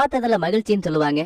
பார்த்ததுல மகிழ்ச்சின்னு சொல்லுவாங்க.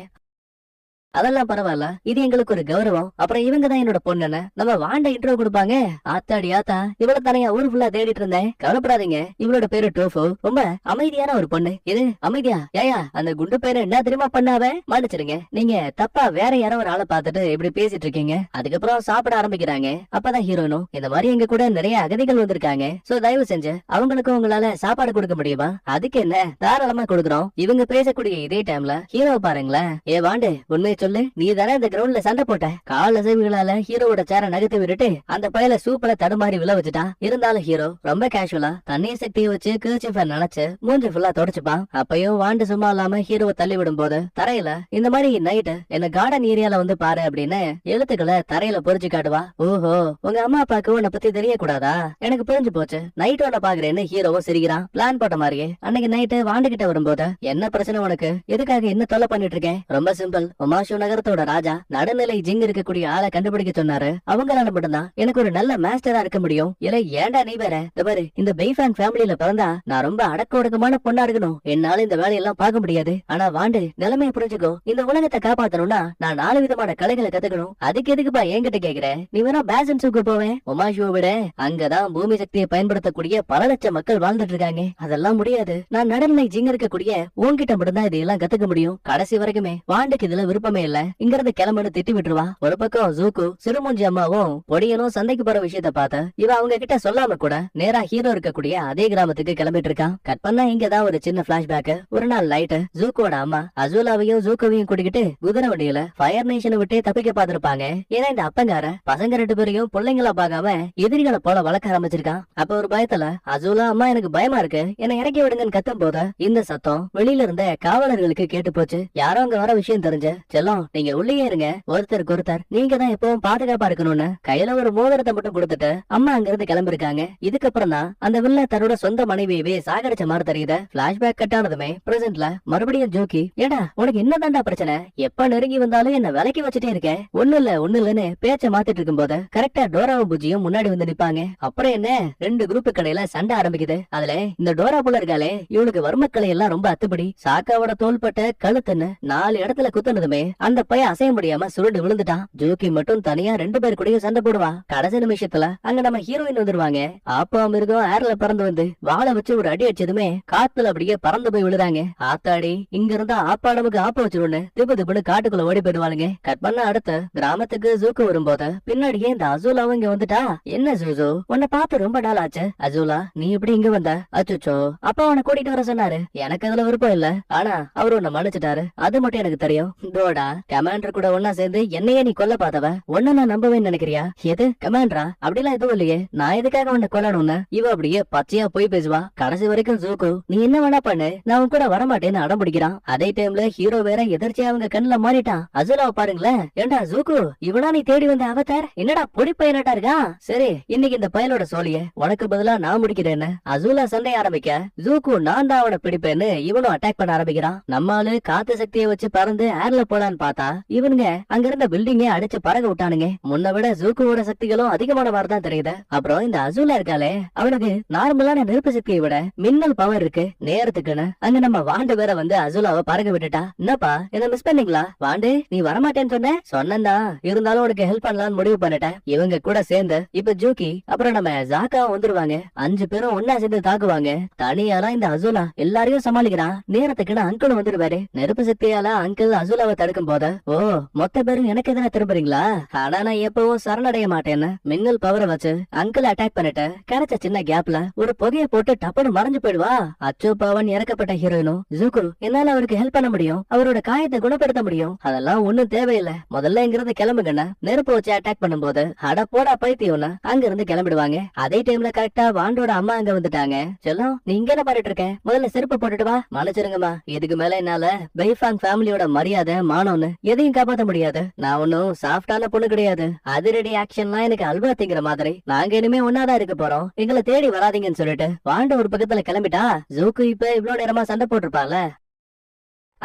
அதெல்லாம் பரவாயில்ல, இது எங்களுக்கு ஒரு கௌரவம். அப்புறம் இவங்க தான் என்னோட பொண்ணுன்னு நம்ம வாண்ட இன்ட்ரோ கொடுப்பாங்க. ஆத்தாடி ஆத்தா, இவ்வளவு தனியா ஊரு ஃபுல்லா தேடிட்டு இருந்தேன். கவலைப்படாதீங்க, இவளோட பேரு டோஃபு. ரொம்ப அமைதியான ஒரு பொண்ணு. இது அமைதியா? ஏயா அந்த குண்டு பேரு என்ன தெரியுமா பண்ணாவ? மன்னிச்சிருங்க, நீங்க தப்பா வேற யாரோ ஒரு ஆளை பார்த்துட்டு இப்படி பேசிட்டு இருக்கீங்க. அதுக்கப்புறம் சாப்பிட ஆரம்பிக்கிறாங்க. அப்பதான் ஹீரோனும், இந்த மாதிரி எங்க கூட நிறைய அகதிகள் வந்திருக்காங்க, சோ தயவு செஞ்சு அவங்களுக்கும் உங்களால சாப்பாடு கொடுக்க முடியுமா? அதுக்கு என்ன, தாராளமா கொடுக்குறோம். இவங்க பேசக்கூடிய இதே டைம்ல ஹீரோ பாருங்களேன். ஏ வாண்டு, உண்மை சொல்லு, நீ தானே இந்த கிரவுண்ட்ல சண்டை போட்ட? கால் அசைவுகளால ஹீரோவோட சேர நகர்த்தி விட்டுட்டு அந்த பயல சூப்பரா தடுமாறி விழ வச்சுட்டான். இருந்தாலும் ஹீரோ ரொம்ப கேஷுவலா தண்ணீர் சக்தியை வச்சு கர்ச்சீஃப நினைச்சு மூஞ்சி ஃபுல்லா தொடச்சுப்பான். அப்பயும் வாண்டு சும்மா இல்லாம ஹீரோவை தள்ளி விடும் போது தரையில இந்த மாதிரி நைட்டு என்ன கார்டன் ஏரியால வந்து பாரு அப்படின்னு எழுத்துக்களை தரையில பொறிச்சு காட்டுவா. ஓஹோ, உங்க அம்மா அப்பாக்கு உன்னை பத்தி தெரியக்கூடாதா? எனக்கு புரிஞ்சு போச்சு, நைட் உன்னை பாக்குறேன்னு ஹீரோவும் சிரிக்கிறான். பிளான் போட்ட மாதிரியே அன்னைக்கு நைட்டு வாண்டு கிட்ட வரும்போது, என்ன பிரச்சனை உனக்கு? எதுக்காக என்ன தொல்லை பண்ணிட்டு இருக்கேன்? ரொம்ப சிம்பிள், உமாஷு நகரத்தோட ராஜா நடுநிலை ஜிங் இருக்கக்கூடிய ஆளை கண்டுபிடிக்க சொன்னாரு. அவங்களால மட்டும்தான் எனக்கு ஒரு நல்ல மாஸ்டரா இருக்க முடியும். இல்ல ஏண்டா நீ வேற? இந்த பாரு, இந்த பெய்ஃபாங் ஃபேமிலியில பிறந்தா நான் ரொம்ப அடக்க ஒடுக்கமான பொண்ணா இருக்கணும். என்னால இந்த வேலையெல்லாம் பார்க்க முடியாது. ஆனா வாண்டு, நிலைமையை புரிஞ்சுக்கோ. இந்த உலகத்தை காப்பாத்தணும்னா நான் 4 விதமான கலைகளை கத்துக்கணும். அதுக்கு எதுக்குப்பா என்கிட்ட கேக்குற? நீ வேணா பேசன்ஸுக்கு போவேன். உமாஷுவை விட அங்கதான் பூமி சக்தியை பயன்படுத்தக்கூடிய பல லட்சம் மக்கள் வாழ்ந்துட்டு இருக்காங்க. அதெல்லாம் முடியாது. நான் நடுநிலை ஜிங் இருக்கக்கூடிய உன்கிட்ட மட்டும்தான் இதெல்லாம் கத்துக்க முடியும். கடைசி வரைக்குமே வாண்டுக்கு இதுல விருப்பமே இல்ல. இங்கிருந்து கிளம்புன்னு திட்டி விட்டுருவா. ஒரு பக்கம் ஜூக்கு சிறுமூஞ்சி அம்மாவும் பொடியனும் சந்தைக்கு போற விஷயத்த பார்த்த இவ அவங்க கிட்ட சொல்லாம கூட நேரா ஹீரோ இருக்கக்கூடிய அதே கிராமத்துக்கு கிளம்பிட்டு இருக்கான். கட் பண்ணா இங்கதான் ஒரு சின்ன பிளாஷ்பேக். ஒரு நாள் லைட் ஜூக்கோட அம்மா அசூலாவையும் ஜூக்கோவையும் கூட்டிக்கிட்டு குதிரை வண்டியில ஃபயர் நேஷனை விட்டே தப்பிக்க பாத்துருப்பாங்க. ஏன்னா இந்த அப்பங்கார பசங்க 2 பேரையும் பிள்ளைங்களா பார்க்காம எதிரிகளை போல வளர்க்க ஆரம்பிச்சிருக்கான். அப்ப ஒரு பயத்துல அசூலா, அம்மா எனக்கு பயமா இருக்கு, என்ன இறக்கி விடுங்கன்னு கத்தும் போது இந்த சத்தம் வெளியில இருந்த காவலர்களுக்கு கேட்டு போச்சு. யாரோ அங்க வர விஷயம் தெரிஞ்சு, செல்லம் நீங்க உள்ளே இருங்க, ஒருத்தருக்கு ஒருத்தர் நீங்க தான் எப்பவும் பாதுகாப்பா இருக்கணும்னு கையில ஒரு மோதிரத்தை மட்டும் கொடுத்துட்டு அம்மா அங்க இருந்து கிளம்பிருக்காங்க. இதுக்கப்புறம் தான் அந்த வில்ல தன்னோட சொந்த மனைவியவே சாகடிச்ச மாதிரி தெரியுது. பிளாஷ்பேக் கட் ஆனதுமே பிரசன்ட்ல மறுபடியும் ஜோக்கி, ஏடா உனக்கு என்ன தாண்டா பிரச்சனை? எப்ப நெருங்கி வந்தாலும் என்ன விலைக்கு வச்சுட்டே இருக்க? ஒண்ணு இல்லன்னு பேச்ச மாத்திட்டு இருக்கும் போது கரெக்டா டோராவும் பூஜியும் முன்னாடி வந்து நிப்பாங்க. அப்புறம் என்ன, 2 குரூப் கடையில சண்டை ஆரம்பிக்குது. அதுல இந்த டோரா போல இருக்காளே, இவளுக்கு வர்மக்கலை எல்லாம் ரொம்ப அத்துப்படி. சாக்காவோட தோள்பட்ட கழுத்துன்னு 4 இடத்துல குத்துனதுமே அந்த பையன் அசைய முடியாம சுருண்டு விழுந்துட்டான். ஜோக்கி மட்டும் தனியா 2 பேர் கூடயும் சண்டை போடுவா. கடைசி நிமிஷத்துல அங்க நம்ம ஹீரோயின் வந்துருவாங்க. ஆப்பா மிருகம் ஏர்ல பறந்து வந்து வாழை வச்சு ஒரு அடி அடிச்சதுமே காத்துல அப்படியே பறந்து போய் விழுறாங்க. ஆத்தாடி, இங்க இருந்தா ஆப்பா நமக்கு ஆப்ப வச்சிருன்னு திப்பு திப்புன்னு காட்டுக்குள்ள ஓடி போயிடுவாளுங்க. கட் பண்ண அடுத்த கிராமத்துக்கு ஜூக்கு வரும்போது பின்னாடியே இந்த அசூலாவும் இங்க வந்துட்டா. என்ன ஜூசு, உன்னை பார்த்து ரொம்ப நாள் ஆச்சு. அசூலா, நீ எப்படி இங்க வந்த? அச்சுச்சோ, அப்பா உன்னை கூட்டிட்டு வர சொன்னாரு. எனக்கு அதுல விருப்பம் இல்ல, ஆனா அவரு உன்னை மன்னிச்சுட்டாரு, அது மட்டும் எனக்கு தெரியும். தோடா, கமாண்டர் கூட ஒன்னா சேர்ந்து என்னையே நீ கொல்ல பார்த்தவ, ஒன்ன நான் நம்பவேன்னு நினைக்கிறியா? எது கமாண்டரா? அப்படிலாம் எதுவும் இல்லையே, நான் எதுக்காக உன்னை கொல்லணும்னு இவ அப்படியே பச்சையா போய் பேசுவா. கடைசி வரைக்கும் ஜூக்கு, நீ என்ன வேணா பண்ணு, நான் உன் கூட வரமாட்டேன்னு அடம் பிடிக்கிறான். அதே டைம்ல ஹீரோ வேற எதிர்ச்சியா அவங்க கண்ணுல மாறிட்டான். அசுலாவை பாருங்களேன். ஏண்டா ஜூக்கு, இவனா நீ தேடி வந்த அவதார்? என்னடா பொடி பையனட்டா இருக்கான்? சரி, இன்னைக்கு இந்த பயலோட சோழிய உனக்கு பதிலா நான் முடிக்கிறேன்னு அசுலா சண்டை ஆரம்பிக்க, ஜூக்கு நான் தான் அவனை பிடிப்பேன்னு இவனும் அட்டாக் பண்ண ஆரம்பிக்கிறான். நம்மாலு காத்து சக்தியை வச்சு பறந்து ஏர்ல போலான்னு பார்த்தா இவனுங்க அங்க இருந்த பில்டிங்கே அடிச்சு பறக்க விட்டானுங்க. முன்ன விட ஜூக்குவோட சக்திகளும் அதிகமான மாதிரி தான் தெரியுது. அப்புறம் இந்த அசூலா இருக்காளே, அவனுக்கு நார்மலான நெருப்பு சக்தியை விட மின்னல் பவர் இருக்கு. நேரத்துக்குன்னு அங்க நம்ம வாண்டு வேற வந்து அசூலாவை பறக்க விட்டுட்டா. என்னப்பா, என்ன மிஸ் பண்ணீங்களா? வாண்டு, நீ வரமாட்டேன்னு சொன்னா இருந்தாலும் உனக்கு ஹெல்ப் பண்ணலாம்னு முடிவு பண்ணிட்டேன். இவங்க கூட சேர்ந்து இப்ப ஜூக்கி அப்புறம் நம்ம ஜாக்காவும் வந்துருவாங்க. 5 பேரும் ஒன்னா சேர்ந்து தாக்குவாங்க. தனியாலாம் இந்த அசூலா எல்லாரையும் சமாளிக்கிறான். நேரத்துக்குன்னு அங்கிளும் வந்துருவாரு. நெருப்பு சக்தியால அங்கிள் அசூலாவை தடுக்கும் போது, ஓ மொத்த பேரும் எனக்கு எதனா திரும்புறீங்களா? ஆனா நான் எப்பவும் சரணடைய மாட்டேன்னு மின்னல் பவரை வச்சு அங்கிள் அட்டாக் பண்ணிட்டு கிடைச்ச சின்ன கேப்ல ஒரு புகையை போட்டு டப்புன்னு மறைஞ்சு போயிடுவா. அச்சோ பாவன் இறக்கப்பட்ட ஹீரோயினும், ஜூக்கு என்னால அவருக்கு ஹெல்ப் பண்ண முடியும், அவரோட காயத்தை குணப்படுத்த முடியும், அதெல்லாம் ஒண்ணும் தேவையில்லை, முதல்ல இங்கிருந்து கிளம்புங்கன்னு நெருப்பு வச்சு அட்டாக் பண்ணும்போது அட போடா பைத்தியம்னு அங்க இருந்து கிளம்பிடுவாங்க. அதே டைம்ல கரெக்டா வாண்டோட அம்மா அங்க வந்துட்டாங்க. செல்லம், நீ இங்க என்ன பண்ணிட்டு இருக்க? முதல்ல செருப்பு போட்டுட்டு வா. மன்னிச்சிருங்கம்மா, இதுக்கு மேல என்னால பெய்ஃபாங் ஃபேமிலியோட மரியாதை மானம்னு எதையும் காப்பாத்த முடியாது. நான் ஒன்னும் சாஃப்டான பொண்ணு கிடையாது. அதிரடி ஆக்ஷன்லாம் எனக்கு அல்வா திங்கிற மாதிரி. நாங்க இனிமே ஒன்னாதான் இருக்க போறோம், எங்களை தேடி வராதீங்கன்னு சொல்லிட்டு வாண்ட ஒரு பக்கத்துல கிளம்பிட்டா. ஜூக்கு இப்ப இவ்வளவு நேரமா சண்டை போட்டிருப்பான்ல,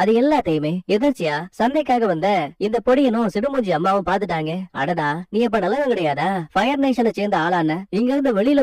அது எல்லாத்தையுமே எதிர்ச்சியா சண்டைக்காக வந்த இந்த பொடியனும் சிடுமூஞ்சி அம்மாவும் பாத்துட்டாங்க. அடடா, நீ எப்ப நல்லவன் கிடையாதா? ஃபயர் நேஷனை சேர்ந்த ஆளான இங்க இருந்து வெளியில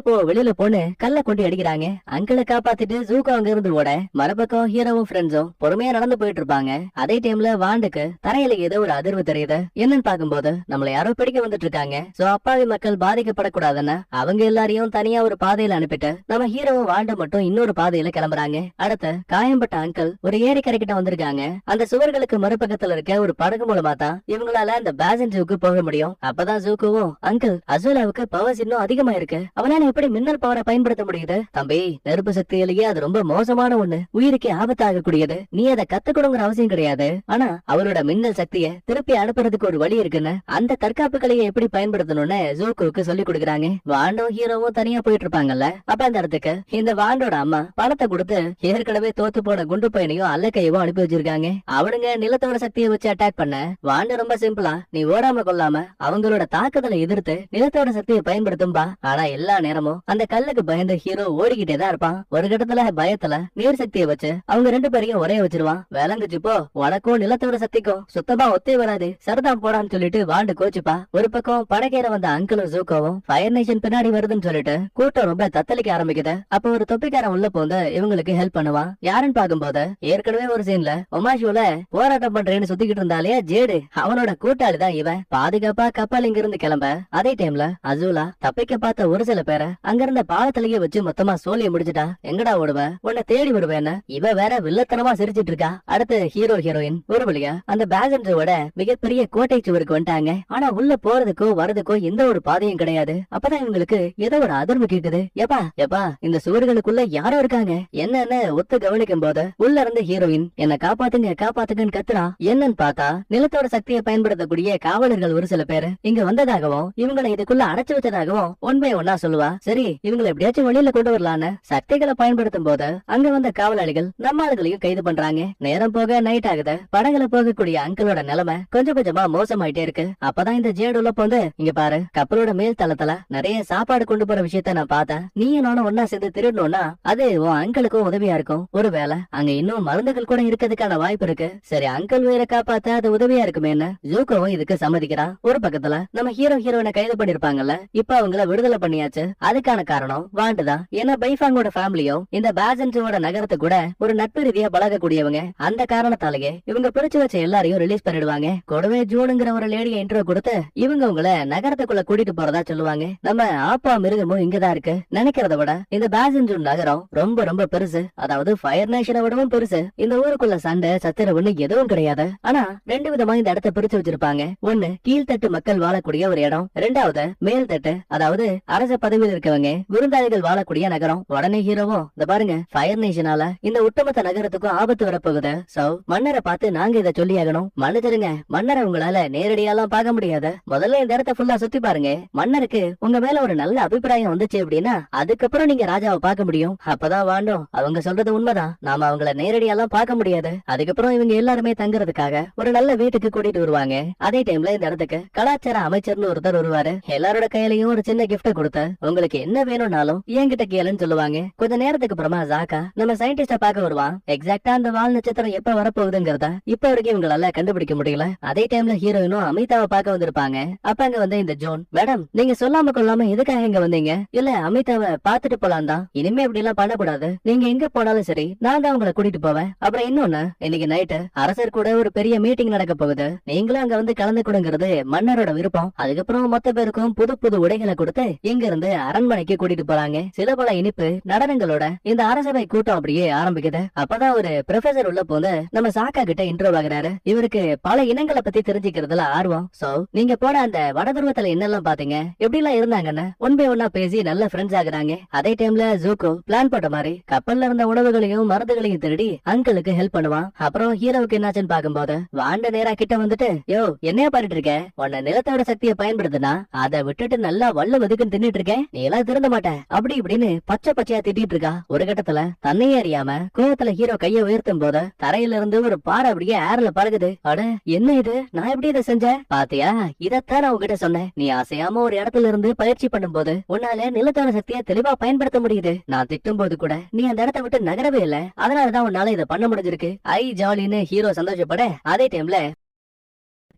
போன்னு கல்ல கொண்டு அடிக்கிறாங்க. அங்கிளை காப்பாத்திட்டு ஜூக்கோ அங்க இருந்து ஓட மறுபக்கம் ஹீரோவும் ஃப்ரெண்ட்ஸும் பொறுமையா நடந்து போயிட்டு இருப்பாங்க. அதே டைம்ல வாண்டுக்கு தரையில ஏதோ ஒரு அதிர்வு தெரியுது. என்னன்னு பாக்கும்போது நம்மள யாரோ பிடிக்க வந்துட்டு இருக்காங்க. சோ அப்பாவி மக்கள் பாதிக்கப்படக்கூடாதுன்னு அவங்க எல்லாரையும் தனியா ஒரு பாதையில அனுப்பிட்டு நம்ம ஹீரோவும் வாண்ட மட்டும் இன்னொரு பாதையில கிளம்புறாங்க. அடுத்து காயம்பட்ட அங்கிள் ஒரு ஏரிக்கரை கிட்ட வந்திருக்காங்க. அந்த சுவர்களுக்கு மறுபக்கத்துல இருக்க ஒரு படகு மூலமா தான் இவங்களால அந்த பேசன் ஜூக்கு போக முடியும். அப்பதான் ஜூக்குவும் அங்கிள் அசோலாவுக்கு பவர்ஸ் இன்னும் அதிகமா இருக்கு, அவனால எப்படி மின்னல் பவரை பயன்படுத்த முடியுது? தம்பி, நெருப்பு சக்தியிலேயே அது ரொம்ப மோசமான ஒண்ணு, உயிருக்கே ஆபத்தாகக்கூடியது. நீ அதை கத்துக்கணுங்கிற அவசியம் கிடையாது. ஆனா அவரோட மின்னல் சக்தியை திருப்பி அனுப்புறதுக்கு ஒரு வழி இருக்குன்னு அந்த தற்காப்பு கலையை எப்படி பயன்படுத்தணும்னு ஜூக்குவுக்கு சொல்லி கொடுக்குறாங்க. வாண்டோ ஹீரோவும் தனியா போயிட்டு இருப்பாங்கல்ல. அப்ப அந்த இடத்துக்கு இந்த வாண்டோட அம்மா பணத்தை கொடுத்து ஏற்கனவே தோத்து போன குண்டு பையனையும் அல்லக்கையவும் அனுப்பி வச்சிருக்காங்க. அவனுங்க நிலத்தோட சக்தியை வச்சு அட்டாக் பண்ண வாண்டு ரொம்ப சிம்பிளா நீ ஓடாம கொள்ளாம அவங்களோட தாக்குதலை எதிர்த்து நிலத்தோட சக்தியை பயன்படுத்தும்பா. ஆனா எல்லா நேரமும் அந்த கல்லுக்கு பயந்து ஹீரோ ஓடிக்கிட்டே தான் இருப்பான். ஒரு கட்டத்துல பயத்துல நீர் சக்தியை வச்சு அவங்க ரெண்டு பேரையும் ஒரே வச்சிருவான். விளங்குச்சு போ, உனக்கும் நிலத்தோட சக்திக்கும் சுத்தமா ஒத்தே வராது, சரதான் போடான்னு சொல்லிட்டு வாண்டு கோச்சுப்பா. ஒரு பக்கம் படகேற வந்த அங்கிளும் ஜூக்கோவும் ஃபயர் நேஷன் பின்னாடி வருதுன்னு சொல்லிட்டு கூட்டம் ரொம்ப தத்தளிக்க ஆரம்பிக்குது. அப்ப ஒரு தொப்பிக்காரன் உள்ள போந்து இவங்களுக்கு ஹெல்ப் பண்ணுவான். யாருன்னு பாக்கும்போது ஏற்கனவே ஒரு சீன்ல ஒமாஷுல போராட்டம் பண்றேன்னு சுத்திக்கிட்டு இருந்தாலே ஜேடு, அவனோட கூட்டாளி தான் இவன். பாதுகாப்பா கப்பல் இங்க இருந்து கிளம்ப அதே டைம்ல அசூலா தப்பிக்க பார்த்த ஒரு சில பேரை அங்க இருந்த பாலத்திலேயே வச்சு மொத்தமா சோழிய முடிச்சுட்டா. எங்கடா ஓடுவ, உன்னை தேடி வருவேன்னு இவ வேற வில்லத்தனமா சிரிச்சிட்டு இருக்கா. அடுத்து ஹீரோ ஹீரோயின் ஒரு வழியா அந்த பேசஞ்சரோட மிகப்பெரிய கோட்டை சுவருக்கு வந்துட்டாங்க. ஆனா உள்ள போறதுக்கோ வரதுக்கோ எந்த ஒரு பாதையும் கிடையாது. அப்பதான் இவங்களுக்கு ஏதோ ஒரு அதிர்வு கேக்குது. எப்பா எப்பா, இந்த சுவர்களுக்குள்ள யாரோ இருக்காங்க என்னன்னு ஒத்து கவனிக்கும் போது உள்ள இருந்து ஹீரோயின் என்ன காப்பாத்துங்க காப்பாத்துங்கன்னு கத்துறா. என்னன்னு பார்த்தா நிலத்தோட சக்தியை பயன்படுத்தக்கூடிய காவலர்கள் ஒரு சில பேரு இங்க வந்ததாகவும் இவங்களை இதுக்குள்ள அடைச்சு வச்சதாகவும் ஒன்பே ஒன்னா சொல்லுவா. சரி, இவங்களை எப்படியாச்சும் வெளியில கொண்டு வரலான்னு சக்திகளை பயன்படுத்தும் போது அங்க வந்த காவலாளிகள் நம்ம ஆளுகளையும் கைது பண்றாங்க. நேரம் போக நைட் ஆகுது. படகுல போகக்கூடிய அங்கிளோட நிலைமை கொஞ்சம் கொஞ்சமா மோசமாயிட்டே இருக்கு. அப்பதான் இந்த ஜேடு உள்ள போந்து இங்க பாரு, கப்பலோட மேல் தளத்துல நிறைய சாப்பாடு கொண்டு போற விஷயத்த நான் பார்த்தேன். நீயும் நானும் ஒன்னா சேர்ந்து திருடணும்னா அது உன் அங்கிளுக்கும் உதவியா இருக்கும். ஒருவேளை அங்க இன்னும் மருந்துகள் கூட இருக்கிறதுக்கான வாய்ப்பு இருக்கு. சரி, அங்கிள் உயிரை காப்பாத்த அது உதவியா இருக்குமேன்னு ஜூக்கோவும் இதுக்கு சம்மதிக்கிறான். ஒரு பக்கத்துல நம்ம ஹீரோயினை கைது பண்ணிருப்பாங்கல்ல, இப்ப அவங்கள விடுதலை பண்ணியாச்சு. அதுக்கான காரணம் வாண்டுதான். ஏன்னா பைஃபாங்கோட ஃபேமிலியும் இந்த பேசன்ஸோட நகரத்து கூட ஒரு நட்பு ரீதியா பழகக்கூடியவங்க. அந்த காரணத்தாலேயே இவங்க பிடிச்சு வச்ச எல்லாரையும் ரிலீஸ் பண்ணிடுவாங்க. கூடவே ஜூனுங்கிற ஒரு லேடியை இன்ட்ரோ கொடுத்து இவங்க உங்களை நகரத்துக்குள்ள கூட்டிட்டு போறதா சொல்லுவாங்க. நம்ம ஆப்பா மிருகமும் இங்கதான் இருக்கு. நினைக்கிறத விட இந்த பேசன்ஜூன் நகரம் ரொம்ப ரொம்ப பெருசு. அதாவது ஃபயர் நேஷனை விடவும் பெருசு. இந்த ஊருக்குள்ள சண்டை சத்திரவுன்னு எதுவும் கிடையாது. ஆனா ரெண்டு விதமா இந்த இடத்தை பிரிச்சு வச்சிருப்பாங்க. ஒண்ணு கீழ்த்தட்டு மக்கள் வாழக்கூடிய ஒரு இடம், ரெண்டாவது மேல் தட்டு அதாவது அரச பதவியில் இருக்கவங்க விருந்தாளிகள் வாழக்கூடிய நகரம். உடனே ஹீரோவும் இந்த பாருங்க, ஃபயர் நேஷனால இந்த ஒட்டுமொத்த நகரத்துக்கும் ஆபத்து வரப்போகுது. சோ மன்னரை பார்த்து நாங்க இதை சொல்லி ஆகணும். மன்னிச்சிருங்க, மன்னரை உங்களால நேரடியாலாம் பார்க்க முடியாது. முதல்ல இந்த இடத்த ஃபுல்லா சுத்தி பாருங்க. மன்னருக்கு உங்க மேல ஒரு நல்ல அபிப்பிராயம் வந்துச்சு அப்படின்னா அதுக்கப்புறம் நீங்க ராஜாவை பார்க்க முடியும். அப்பதான் வாண்டோம் அவங்க சொல்றது உண்மைதான். நாம அவங்கள நேரடியாலாம் பார்க்க முடியாது. அதுக்கப்புறம் இவங்க எல்லாருமே தங்குறதுக்காக ஒரு நல்ல வீட்டுக்கு கூட்டிட்டு வருவாங்க. அதே டைம்ல இந்த இடத்துக்கு கலாச்சார அமைச்சர்னு ஒருத்தர் வருவாரு. எல்லாரோட கையிலயும் ஒரு சின்ன கிஃப்ட கொடுத்து உங்களுக்கு என்ன வேணும்னாலும் என்கிட்ட கேளுன்னு சொல்லுவாங்க. கொஞ்ச நேரத்துக்கு அப்புறமா ஜாக்கா நம்ம சயின்டிஸ்ட பார்க்க வருவான். எக்ஸாக்டா அந்த வால் நட்சத்திரம் எப்ப வரப்போகுதுங்கிறத இப்ப வரைக்கும் இவங்களால கண்டுபிடிக்க முடியல. அதே டைம்ல ஹீரோயினும் அமிதாவை பார்க்க வந்திருப்பாங்க. அப்ப அங்க வந்து இந்த ஜோன், மேடம் நீங்க சொல்லாம கொள்ளாம எதுக்காக இங்க வந்தீங்க? இல்ல அமிதாவை பாத்துட்டு போலாம் தான். இனிமே இப்படி எல்லாம் பண்ணக்கூடாது. நீங்க எங்க போனாலும் சரி நான் தான் உங்களை கூட்டிட்டு போவேன். அப்புறம் இன்னொன்னு, இன்னைக்கு நைட்டு அரசர் கூட ஒரு பெரிய மீட்டிங் நடக்க போகுது. நீங்களும் அங்க வந்து கலந்து கொடுங்கிறது மன்னரோட விருப்பம். அதுக்கப்புறம் மொத்த பேருக்கும் புது புது உடைகளை கொடுத்து இங்க இருந்து அரண்மனைக்கு கூட்டிட்டு போறாங்க. சில பல இனிப்பு நடனங்களோட இந்த அரசவை கூட்டம் அப்படியே ஆரம்பிக்குது. அப்பதான் ஒரு ப்ரொஃபசர் உள்ள போது நம்ம சாக்கா கிட்ட இன்ட்ரோ ஆகுறாரு. இவருக்கு பல இனங்களை பத்தி தெரிஞ்சுக்கிறதுல ஆர்வம். சோ நீங்க போன அந்த வடதுருவத்துல என்னெல்லாம் பாத்தீங்க, எப்படி எல்லாம் இருந்தாங்கன்னு ஒன் பை ஒன்னா பேசி நல்ல ஃப்ரெண்ட்ஸ் ஆகுறாங்க. அதே டைம்ல ஜூக்கோ பிளான் போட்ட மாதிரி கப்பல்ல இருந்த உணவுகளையும் மருந்துகளையும் திருடி அங்கிளுக்கு ஹெல்ப் பண்ணுவான். அப்புறம் ஹீரோவுக்கு என்னாச்சுன்னு பாக்கும்போது வாண்ட நேரா கிட்ட வந்துட்டு, யோ என்னையா பாத்துட்டு இருக்க, உன்ன நிலத்தோட சக்தியை பயன்படுத்தினா அதை விட்டுட்டு நல்லா வல்ல வதுக்குன்னு தின்னுட்டு இருக்கேன், நீ எல்லாம் திருந்த மாட்ட அப்படி இப்படின்னு பச்சை பச்சையா திட்டிட்டு இருக்கா. ஒரு கட்டத்துல தன்னையே அறியாம கோவத்துல ஹீரோ கைய உயர்த்தும் போது தரையில இருந்து ஒரு பாறை அப்படியே ஏர்ல பறகுது. அட என்ன இது, நான் எப்படி இதை செஞ்சேன் பாத்தியா? இதத்தான் நான் உங்ககிட்ட சொன்னேன். நீ அசையாம ஒரு இடத்துல இருந்து பயிற்சி பண்ணும் போது உன்னால நிலத்தோட சக்தியை தெளிவா பயன்படுத்த முடியுது. நான் திட்டும் போது கூட நீ அந்த இடத்தை விட்டு நகரவே இல்ல. அதனாலதான் உன்னால இதை பண்ண முடிஞ்சிருக்கு ஐ ஜாலின்னு ஹீரோ சந்தோஷப்பட அதே டைம்ல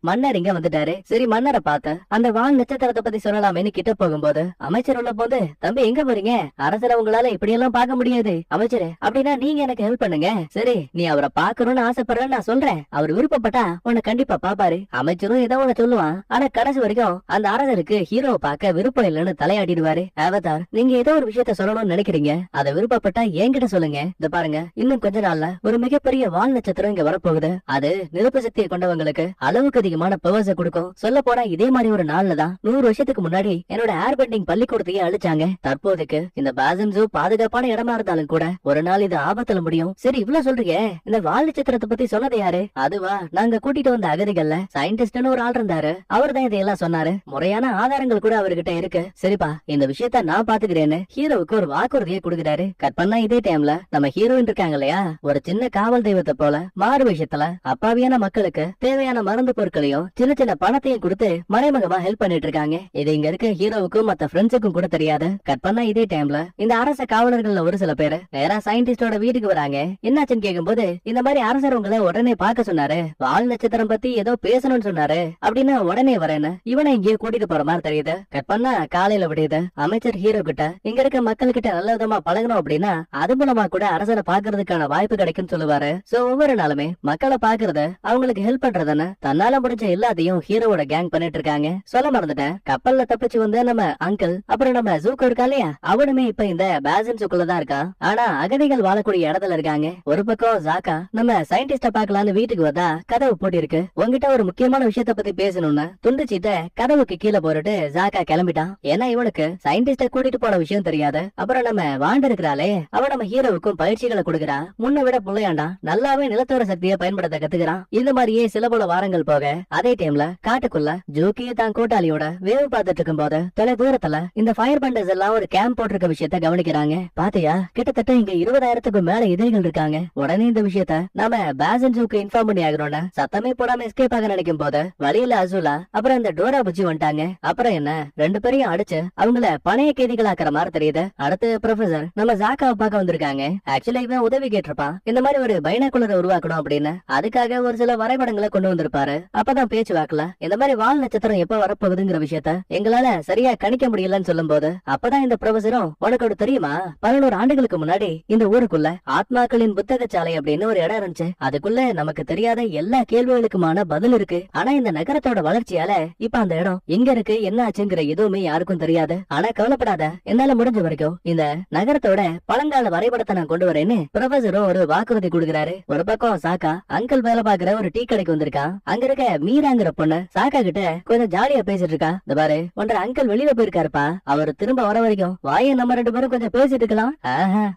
மன்னர் இங்க வந்துட்டாரு. சரி மன்னரை பார்த்த அந்த வால் நட்சத்திரத்தை பத்தி சொல்லலாமேன்னு கிட்ட போகும்போது அமைச்சர் உள்ள போது, தம்பி எங்க போறீங்க? அரசரை உங்களால இப்படி எல்லாம் பார்க்க முடியாது அமைச்சரே. அப்படின்னா நீங்க எனக்கு ஹெல்ப் பண்ணுங்க. சரி நீ அவரை பாக்கணும்னு ஆசைப்படுறேன்னு நான் சொல்றேன். அவர் விருப்பப்பட்டா உன்னை கண்டிப்பா பாப்பாரு. அமைச்சரும் ஏதோ ஒண்ணு சொல்லுவான். ஆனா கடைசி வரைக்கும் அந்த அரசருக்கு ஹீரோவை பார்க்க விருப்பம் இல்லைன்னு தலையாடிடுவாரு. அவதார், நீங்க ஏதோ ஒரு விஷயத்த சொல்லணும்னு நினைக்கிறீங்க, அதை விருப்பப்பட்டா என்கிட்ட சொல்லுங்க. இந்த பாருங்க, இன்னும் கொஞ்ச நாள்ல ஒரு மிகப்பெரிய வால் நட்சத்திரம் இங்க வரப்போகுது. அது நிரப்பு சக்தியை கொண்டவங்களுக்கு அளவுக்கு அதிகமான பவர்ஸ கொடுக்கும். சொல்ல போனா இதே மாதிரி ஒரு நாள்ல தான் 100 வருஷத்துக்கு முன்னாடி என்னோட ஏர் பெண்டிங் பள்ளிக்கூடத்தையே அழிச்சாங்க. தற்போதைக்கு இந்த பாசன் ஜூ பாதுகாப்பான இடமா இருந்தாலும் கூட ஒரு நாள் இது ஆபத்துல முடியும். சரி இவ்வளவு சொல்றீங்க, இந்த வால் நட்சத்திரத்தை பத்தி சொன்னது யாரு? அதுவா, நாங்க கூட்டிட்டு வந்த அகதிகள்ல சயின்டிஸ்ட்னு ஒரு ஆள் இருந்தாரு. அவர் தான் இதையெல்லாம் சொன்னாரு. முறையான ஆதாரங்கள் கூட அவர்கிட்ட இருக்கு. சரிப்பா, இந்த விஷயத்த நான் பாத்துக்கிறேன்னு ஹீரோவுக்கு ஒரு வாக்குறுதியை கொடுக்கிறாரு. கட் பண்ணா இதே டைம்ல நம்ம ஹீரோயின் இருக்காங்க இல்லையா, ஒரு சின்ன காவல் தெய்வத்தை போல மாறு விஷயத்துல அப்பாவியான மக்களுக்கு தேவையான மருந்து பொருட்களையும் சின்ன சின்ன பணத்தையும் கொடுத்து மறைமுகமா ஹெல்ப் பண்ணிட்டு இருக்காங்க. இது இங்க இருக்க ஹீரோவுக்கும் மத்த ஃப்ரெண்ட்ஸுக்கும் கூட தெரியாது. கட் பண்ணா இதே டைம்ல இந்த அரச காவலர்கள்ல ஒரு சில பேரு நேரா சயின்டிஸ்டோட வீட்டுக்கு வராங்க. என்னாச்சுன்னு கேட்கும்போது, இந்த மாதிரி அரசர் உங்களை உடனே பார்க்க சொன்னாரு, வால் நட்சத்திரம் பத்தி ஏதோ பேசணும்னு சொன்னாரு அப்படின்னு உடனே வரேன்னு இவனை இங்கே கூட்டிட்டு போற மாதிரி தெரியுது. கட் பண்ணா காலையில விடுது. அமைச்சர் ஹீரோ கிட்ட இங்க இருக்க மக்கள் கிட்ட நல்ல விதமா பழகணும் அப்படின்னா அது மூலமா கூட அரசரை பாக்குறதுக்கான வாய்ப்பு கிடைக்கும்னு சொல்லுவாரு. சோ ஒவ்வொரு நாளுமே மக்களை பாக்குறது, அவங்களுக்கு ஹெல்ப் பண்றதுன்னு தன்னால முடிஞ்ச எல்லாத்தையும் ஹீரோவோட கேங் பண்ணிட்டு இருக்காங்க. சொல்ல மறந்துட்டேன், கப்பல்ல தப்பிச்சு வந்து நம்ம அங்கிள் அப்புறம் நம்ம ஜூக்கோ இருக்கா இல்லையா, அவனுமே இப்ப இந்த பேசன் ஜூக்குள்ளதான் இருக்கான். ஆனா அகதிகள் வாழக்கூடிய இடத்துல இருக்காங்க. ஒரு பக்கம் ஜாக்கா நம்ம சயின்டிஸ்ட பாக்கலான்னு வீட்டுக்கு வந்தா கதவு போட்டி இருக்கு. உங்ககிட்ட ஒரு முக்கியமான விஷயத்த பத்தி பேசணும்னு துண்டு சீட்ட கதவுக்கு கீழே போட்டுட்டு ஜாக்கா கிளம்பிட்டான். ஏன்னா இவனுக்கு சயின்டிஸ்ட கூட்டிட்டு போன விஷயம் தெரியாது. அப்புறம் நம்ம வாண்டு இருக்கிறாளே, அவ நம்ம ஹீரோவுக்கும் பயிற்சிகளை கொடுக்கறா. முன்ன விட புள்ளையாண்டா நல்லாவே நிலத்தோர சக்தியை பயன்படுத்த கத்துக்கிறான். இந்த மாதிரியே சில பல வாரங்கள் போக அதே டைம்ல காட்டுக்குள்ள ஜோக்கிய தான் கூட்டாளியோட வேவு பார்த்துட்டு இருக்கும் போது தொலை தூரத்துல இந்த ஃபயர் பண்டர்ஸ் எல்லாம் ஒரு கேம்ப் போட்டிருக்க விஷயத்த கவனிக்கிறாங்க. பாத்தியா, கிட்டத்தட்ட இங்க 20,000க்கும் மேல எதிரிகள் இருக்காங்க. உடனே இந்த விஷயத்த நாம பேசன் ஜூக்கு இன்ஃபார்ம் பண்ணி ஆகணும்னு சத்தமே போடாம எஸ்கேப் ஆக நினைக்கும் போது வழியில அசூலா அப்புறம் இந்த டோரா புஜ்ஜி வந்துட்டாங்க. அப்புறம் என்ன, 2 பேரையும் அடிச்சு அவங்கள பணைய கைதிகளாக்குற மாதிரி தெரியுது. அடுத்து ப்ரொஃபசர் நம்ம ஜாக்காவை பார்க்க வந்திருக்காங்க. ஆக்சுவலா இவன் உதவி கேட்டிருப்பான், இந்த மாதிரி ஒரு பைனாகுலரை உருவாக்கணும் அப்படின்னு. அதுக்காக ஒரு சில வரைபடங்களை கொண்டு வந்திருப்பாரு. அப்பதான் பேச்சு வாக்கல இந்த மாதிரி வால் நட்சத்திரம் எப்ப வரப்போகுதுங்கிற விஷயத்த எங்களால சரியா கணிக்க முடியலன்னு சொல்லும் போது, அப்பதான் இந்த ப்ரொஃபசரும், உனக்கு தெரியுமா, 11 ஆண்டுகளுக்கு முன்னாடி இந்த ஊருக்குள்ள ஆத்மாக்களின் புத்தக சாலை அப்படின்னு ஒரு இடம் இருந்துச்சு. அதுக்குள்ள நமக்கு தெரியாத எல்லா கேள்விகளுக்குமான பதில் இருக்கு. ஆனா இந்த நகரத்தோட வளர்ச்சியால இப்ப அந்த இடம் எங்க இருக்கு, என்ன ஆச்சுங்கிற எதுவுமே யாருக்கும் தெரியாது. ஆனா கவலைப்படாத, என்னால முடிஞ்ச வரைக்கும் இந்த நகரத்தோட பழங்கால வரைபடத்தை நான் கொண்டு வரேன்னு ப்ரொஃபசரும் ஒரு வாக்குறுதி கொடுக்கிறாரு. ஒரு பக்கம் சாக்கா அங்கிள் வேலை பாக்குற ஒரு டீ கடைக்கு வந்திருக்கான். அங்க இருக்க மீராங்கிற பொண்ணு சாக்கா கிட்ட கொஞ்சம் ஜாலியா பேசிட்டு இருக்கா. இந்த பாரு, ஒன்ற அங்கிள் வெளியில போயிருக்காருப்பா, அவர் திரும்ப வர வரைக்கும் வாயை நம்ம 2 பேரும் கொஞ்சம் பேசிட்டு இருக்கலாம்.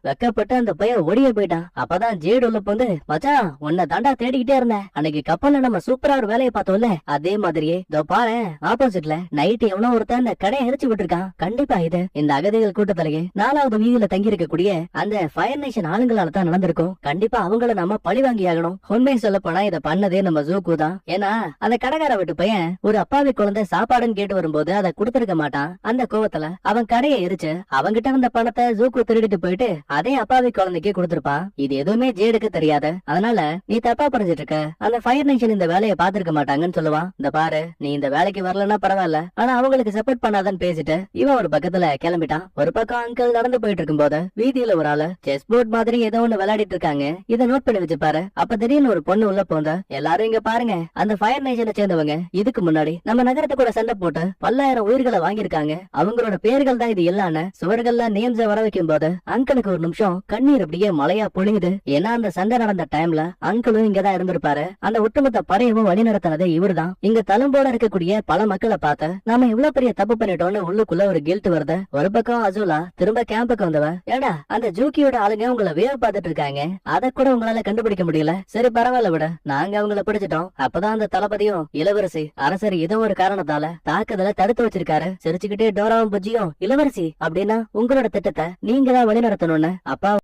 வெக்கப்பட்டு அந்த பையன் ஓடியே போயிட்டான். அப்பதான் ஜேடு உள்ள போந்து, மச்சான் உன்னை தாண்டா தேடிக்கிட்டே இருந்தேன், அன்னைக்கு கப்பல்ல நம்ம சூப்பரா ஒரு வேலையை பார்த்தோம்ல, அதே மாதிரியே இதோ பாரு ஆப்போசிட்ல நைட் எவனோ ஒருத்தன் அந்த கடையை எரிச்சு விட்டுருக்கான். கண்டிப்பா இது இந்த அகதிகள் கூட்டத்திலேயே 4வது வீதியில தங்கி இருக்கக்கூடிய அந்த ஃபயர் நேஷன் ஆளுங்களால தான் நடந்திருக்கும். கண்டிப்பா அவங்கள நம்ம பழி வாங்கி ஆகணும். உண்மையை சொல்ல போனா இதை பண்ணதே நம்ம ஜூக்கு தான். ஏன்னா அந்த கடைக்கார வீட்டு பையன் ஒரு அப்பாவி குழந்தை சாப்பாடுன்னு கேட்டு வரும்போது அதை கொடுத்திருக்க மாட்டான். அந்த கோவத்துல அவன் கடையை எரிச்சு அவங்கிட்ட வந்த பணத்தை ஜூக்கு திருடிட்டு போயிட்டு அதே அப்பாவி குழந்தைக்கு கொடுத்திருப்பான். இது எதுவுமே ஜேடுக்கு தெரியாது. அதனால நீ தப்பா புரிஞ்சிட்டு இருக்க, அந்த ஃபயர் நேஷன் இந்த வேலையை பாத்துருக்க மாட்டாங்கன்னு சொல்லுவான். இந்த பாரு, நீ இந்த வேலைக்கு வரலன்னா பரவாயில்ல, ஆனா அவங்களுக்கு சப்போர்ட் பண்ணாதன்னு பேசிட்டு இவன் ஒரு பக்கத்துல கிளம்பிட்டான். ஒரு பக்கம் அங்கிள் நடந்து போயிட்டு இருக்கும் போது வீதியில ஒரு ஆளு செஸ் போர்ட் மாதிரி ஏதோ ஒண்ணு விளையாடிட்டு இருக்காங்க. இதை நோட் பண்ணி வச்சுப்பாரு. அப்ப திடீர்னு ஒரு பொண்ணு உள்ள போந்தா, எல்லாரும் இங்க பாருங்க, அந்த ஃபயர் நேஷனை சேர்ந்தவங்க இதுக்கு முன்னாடி நம்ம நகரத்தை கூட சண்டை போட்டு 10,000 உயிர்களை வாங்கியிருக்காங்க. அவங்களோட பேர்கள் தான் இது எல்லான்னு சுவர்கள்ல நேம்ஸ வர வைக்கும் போது அங்கிளுக்கு ஒரு நிமிஷம் கண்ணீர் அப்படியே மழையா பொழியுது. ஏன்னா அந்த சண்டை நடந்த டைம்ல அங்கிளும் இங்கதான் இருந்திருப்பாரு. அந்த ஒட்டுமொத்த படையவும் வழி நடத்தினது இவருதான். இங்க தளம்போட இருக்கக்கூடிய பல மக்களை பார்த்து நாம இவ்வளவு பெரிய தப்பு பண்ணிட்டோம்னு உள்ளுக்குள்ள ஒரு கில்ட் வருது. ஒரு பக்கம் அசூலா திரும்ப கேம்புக்கு வந்தவ, ஏடா அந்த ஜூக்கியோட ஆளுங்க உங்களை வேவ பார்த்துட்டு இருக்காங்க, அதை கூட உங்களால கண்டுபிடிக்க முடியல. சரி பரவாயில்ல விட, நாங்க அவங்கள பிடிச்சிட்டோம். அப்பதான் அந்த தளபதியும் இளவரசி அரசர் ஏதோ ஒரு காரணத்தால தாக்குதலை தடுத்து வச்சிருக்காரு. சிரிச்சுக்கிட்டே டோராவும் புஜ்ஜியும், இளவரசி அப்படின்னா உங்களோட திட்டத்தை நீங்க தான் வழி நடத்தணும்னு அப்பா